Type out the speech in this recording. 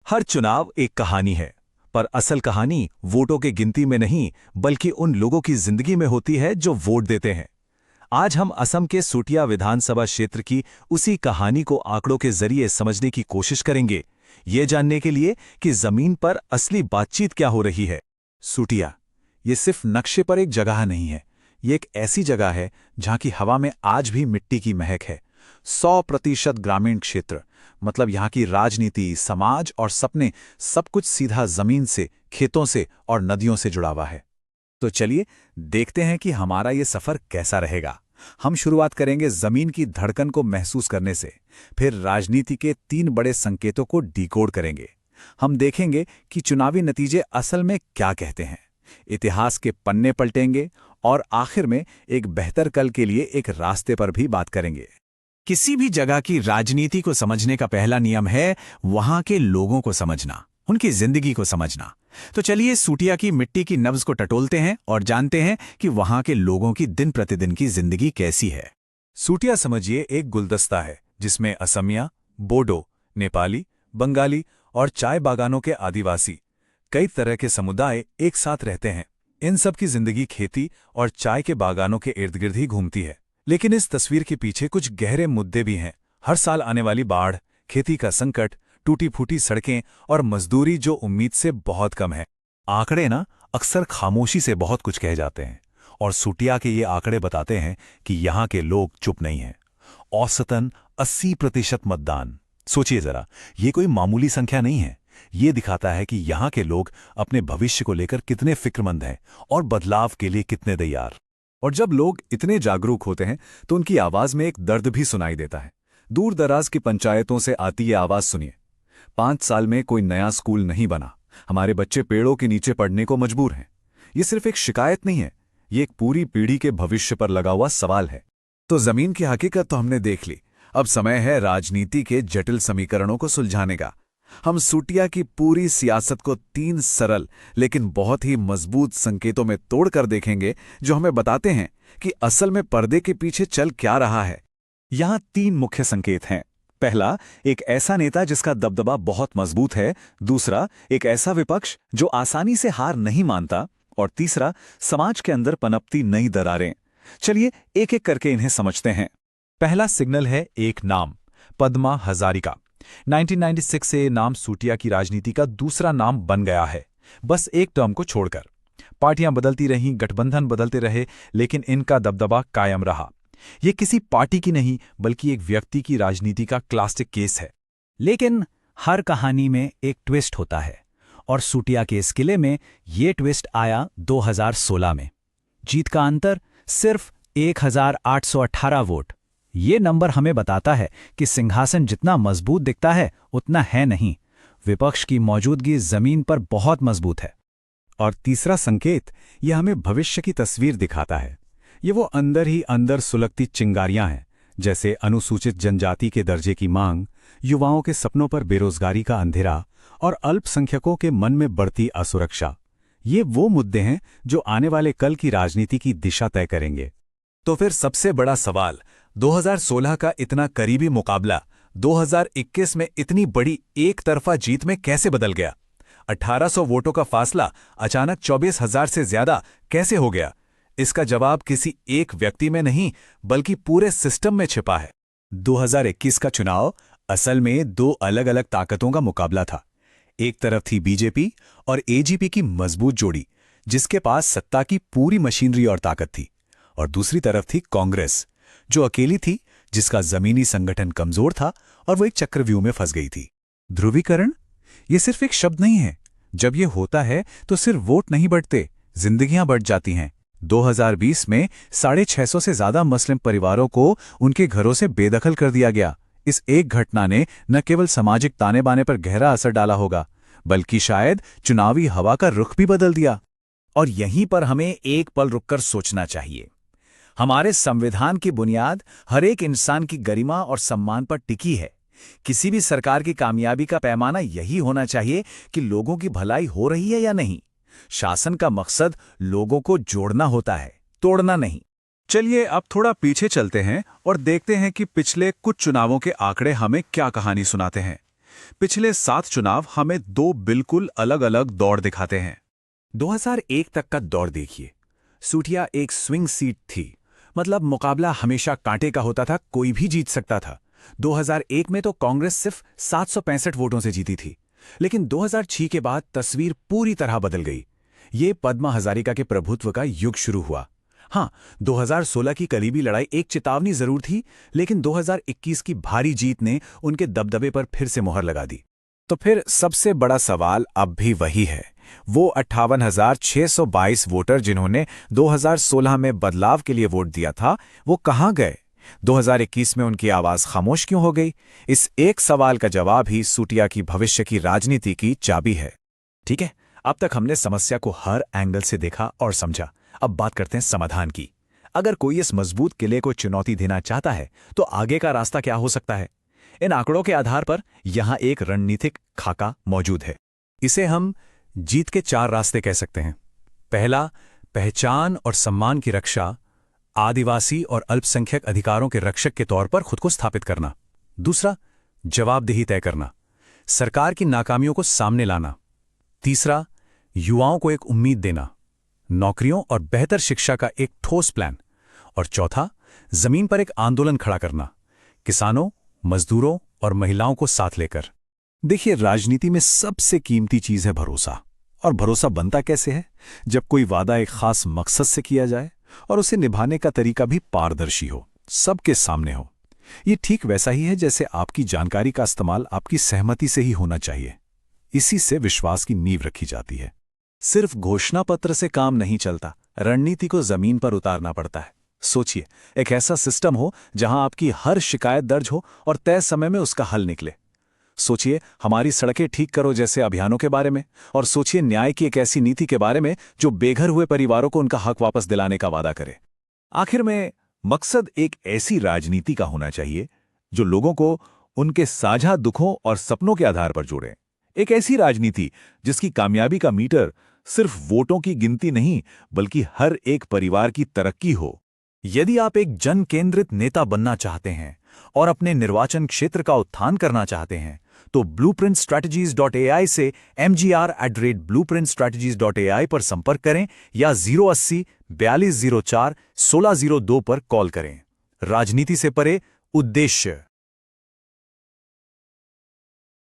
हर चुनाव एक कहानी है, पर असल कहानी वोटों के गिनती में नहीं बल्कि उन लोगों की जिंदगी में होती है जो वोट देते हैं। आज हम असम के सूटिया विधानसभा क्षेत्र की उसी कहानी को आंकड़ों के जरिए समझने की कोशिश करेंगे, ये जानने के लिए कि जमीन पर असली बातचीत क्या हो रही है। सूटिया, ये सिर्फ नक्शे पर एक जगह नहीं है, ये एक ऐसी जगह है जहां की हवा में आज भी मिट्टी की महक है। 100% ग्रामीण क्षेत्र, मतलब यहाँ की राजनीति, समाज और सपने सब कुछ सीधा जमीन से, खेतों से और नदियों से जुड़ा हुआ है। तो चलिए देखते हैं कि हमारा ये सफर कैसा रहेगा। हम शुरुआत करेंगे जमीन की धड़कन को महसूस करने से, फिर राजनीति के 3 बड़े संकेतों को डिकोड करेंगे। हम देखेंगे कि चुनावी नतीजे असल में क्या कहते हैं, इतिहास के पन्ने पलटेंगे और आखिर में एक बेहतर कल के लिए एक रास्ते पर भी बात करेंगे। किसी भी जगह की राजनीति को समझने का पहला नियम है वहां के लोगों को समझना, उनकी जिंदगी को समझना। तो चलिए सूटिया की मिट्टी की नब्ज को टटोलते हैं और जानते हैं कि वहां के लोगों की दिन प्रतिदिन की जिंदगी कैसी है। सूटिया समझिए एक गुलदस्ता है जिसमें असमिया, बोडो, नेपाली, बंगाली और चाय बागानों के आदिवासी, कई तरह के समुदाय एक साथ रहते हैं। इन सब की जिंदगी खेती और चाय के बागानों के इर्द गिर्द ही घूमती है। लेकिन इस तस्वीर के पीछे कुछ गहरे मुद्दे भी हैं। हर साल आने वाली बाढ़, खेती का संकट, टूटी फूटी सड़कें और मजदूरी जो उम्मीद से बहुत कम है। आंकड़े ना अक्सर खामोशी से बहुत कुछ कह जाते हैं, और सूटिया के ये आंकड़े बताते हैं कि यहाँ के लोग चुप नहीं हैं। औसतन 80% मतदान। सोचिए जरा, ये कोई मामूली संख्या नहीं है। ये दिखाता है कि यहाँ के लोग अपने भविष्य को लेकर कितने फिक्रमंद हैं और बदलाव के लिए कितने तैयार। और जब लोग इतने जागरूक होते हैं तो उनकी आवाज में एक दर्द भी सुनाई देता है। दूर दराज की पंचायतों से आती ये आवाज सुनिए, 5 साल में कोई नया स्कूल नहीं बना, हमारे बच्चे पेड़ों के नीचे पढ़ने को मजबूर हैं। ये सिर्फ एक शिकायत नहीं है, ये एक पूरी पीढ़ी के भविष्य पर लगा हुआ सवाल है। तो जमीन की हकीकत तो हमने देख ली, अब समय है राजनीति के जटिल समीकरणों को सुलझाने का। हम सूटिया की पूरी सियासत को 3 सरल लेकिन बहुत ही मजबूत संकेतों में तोड़कर देखेंगे, जो हमें बताते हैं कि असल में पर्दे के पीछे चल क्या रहा है। यहाँ 3 मुख्य संकेत हैं। पहला, एक ऐसा नेता जिसका दबदबा बहुत मजबूत है। दूसरा, एक ऐसा विपक्ष जो आसानी से हार नहीं मानता। और तीसरा, समाज के अंदर पनपती नई दरारें। चलिए एक एक करके इन्हें समझते हैं। पहला सिग्नल है एक नाम, पद्मा हजारिका। 1996 से नाम सूटिया की राजनीति का दूसरा नाम बन गया है, बस एक टर्म को छोड़कर। पार्टियां बदलती रहीं, गठबंधन बदलते रहे, लेकिन इनका दबदबा कायम रहा। ये किसी पार्टी की नहीं बल्कि एक व्यक्ति की राजनीति का क्लासिक केस है। लेकिन हर कहानी में एक ट्विस्ट होता है, और सूटिया के इस किले में ये ट्विस्ट आया 2016 में। जीत का अंतर सिर्फ 1818 वोट। ये नंबर हमें बताता है कि सिंहासन जितना मजबूत दिखता है उतना है नहीं, विपक्ष की मौजूदगी जमीन पर बहुत मजबूत है। और तीसरा संकेत, यह हमें भविष्य की तस्वीर दिखाता है। ये वो अंदर ही अंदर सुलगती चिंगारियां हैं, जैसे अनुसूचित जनजाति के दर्जे की मांग, युवाओं के सपनों पर बेरोजगारी का अंधेरा और अल्पसंख्यकों के मन में बढ़ती असुरक्षा। ये वो मुद्दे हैं जो आने वाले कल की राजनीति की दिशा तय करेंगे। तो फिर सबसे बड़ा सवाल, 2016 का इतना करीबी मुकाबला 2021 में इतनी बड़ी एक तरफा जीत में कैसे बदल गया? 1800 वोटों का फासला अचानक 24,000 से ज्यादा कैसे हो गया? इसका जवाब किसी एक व्यक्ति में नहीं बल्कि पूरे सिस्टम में छिपा है। 2021 का चुनाव असल में 2 अलग अलग ताकतों का मुकाबला था। एक तरफ थी बीजेपी और एजीपी की मजबूत जोड़ी, जिसके पास सत्ता की पूरी मशीनरी और ताकत थी, और दूसरी तरफ थी कांग्रेस, जो अकेली थी, जिसका जमीनी संगठन कमजोर था और वो एक चक्रव्यूह में फंस गई थी। ध्रुवीकरण ये सिर्फ एक शब्द नहीं है। जब ये होता है तो सिर्फ वोट नहीं बढ़ते, जिंदगियां बढ़ जाती हैं। 2020 में 650 से ज्यादा मुस्लिम परिवारों को उनके घरों से बेदखल कर दिया गया। इस एक घटना ने न केवल सामाजिक ताने बाने पर गहरा असर डाला होगा, बल्कि शायद चुनावी हवा का रुख भी बदल दिया। और यहीं पर हमें एक पल रुककर सोचना चाहिए। हमारे संविधान की बुनियाद हर एक इंसान की गरिमा और सम्मान पर टिकी है। किसी भी सरकार की कामयाबी का पैमाना यही होना चाहिए कि लोगों की भलाई हो रही है या नहीं। शासन का मकसद लोगों को जोड़ना होता है, तोड़ना नहीं। चलिए अब थोड़ा पीछे चलते हैं और देखते हैं कि पिछले कुछ चुनावों के आंकड़े हमें क्या कहानी सुनाते हैं। पिछले 7 चुनाव हमें 2 बिल्कुल अलग-अलग दौर दिखाते हैं। 2001 तक का दौर देखिए। सूटिया एक स्विंग सीट थी, मतलब मुकाबला हमेशा कांटे का होता था, कोई भी जीत सकता था। 2001 में तो कांग्रेस सिर्फ 765 वोटों से जीती थी, लेकिन 2006 के बाद तस्वीर पूरी तरह बदल गई। ये पद्मा हजारिका के प्रभुत्व का युग शुरू हुआ। हाँ, 2016 की करीबी लड़ाई एक चेतावनी जरूर थी, लेकिन 2021 की भारी जीत ने उनके दबदबे पर फिर से मोहर लगा दी। तो फिर सबसे बड़ा सवाल अब भी वही है, वो 58,622 वोटर जिन्होंने 2016 में बदलाव के लिए वोट दिया था, वो कहाँ गए? 2021 में उनकी आवाज खामोश क्यों हो गई? इस एक सवाल का जवाब ही सूटिया की भविष्य की राजनीति की चाबी है। ठीक है, अब तक हमने समस्या को हर एंगल से देखा और समझा। अब बात करते हैं समाधान की। अगर कोई इस मजबूत किले को चुनौती देना चाहता है, तो आगे का रास्ता क्या हो सकता है? इन आंकड़ों के आधार पर यहां एक रणनीतिक खाका मौजूद है। इसे हम जीत के 4 रास्ते कह सकते हैं। पहला, पहचान और सम्मान की रक्षा, आदिवासी और अल्पसंख्यक अधिकारों के रक्षक के तौर पर खुद को स्थापित करना। दूसरा, जवाबदेही तय करना, सरकार की नाकामियों को सामने लाना। तीसरा, युवाओं को एक उम्मीद देना, नौकरियों और बेहतर शिक्षा का एक ठोस प्लान। और चौथा, जमीन पर एक आंदोलन खड़ा करना, किसानों, मजदूरों और महिलाओं को साथ लेकर। देखिए, राजनीति में सबसे कीमती चीज है भरोसा। और भरोसा बनता कैसे है? जब कोई वादा एक खास मकसद से किया जाए और उसे निभाने का तरीका भी पारदर्शी हो, सबके सामने हो। ये ठीक वैसा ही है जैसे आपकी जानकारी का इस्तेमाल आपकी सहमति से ही होना चाहिए। इसी से विश्वास की नींव रखी जाती है। सिर्फ घोषणा पत्र से काम नहीं चलता, रणनीति को जमीन पर उतारना पड़ता है। सोचिए, एक ऐसा सिस्टम हो जहां आपकी हर शिकायत दर्ज हो और तय समय में उसका हल निकले। सोचिए हमारी सड़कें ठीक करो जैसे अभियानों के बारे में, और सोचिए न्याय की एक ऐसी नीति के बारे में जो बेघर हुए परिवारों को उनका हक वापस दिलाने का वादा करे। आखिर में मकसद एक ऐसी राजनीति का होना चाहिए जो लोगों को उनके साझा दुखों और सपनों के आधार पर जोड़े। एक ऐसी राजनीति जिसकी कामयाबी का मीटर सिर्फ वोटों की गिनती नहीं, बल्कि हर एक परिवार की तरक्की हो। यदि आप एक जन केंद्रित नेता बनना चाहते हैं और अपने निर्वाचन क्षेत्र का उत्थान करना चाहते हैं, तो blueprintstrategies.ai से mgr@blueprintstrategies.ai पर संपर्क करें या 080 4204 1602 पर कॉल करें। राजनीति से परे, उद्देश्य।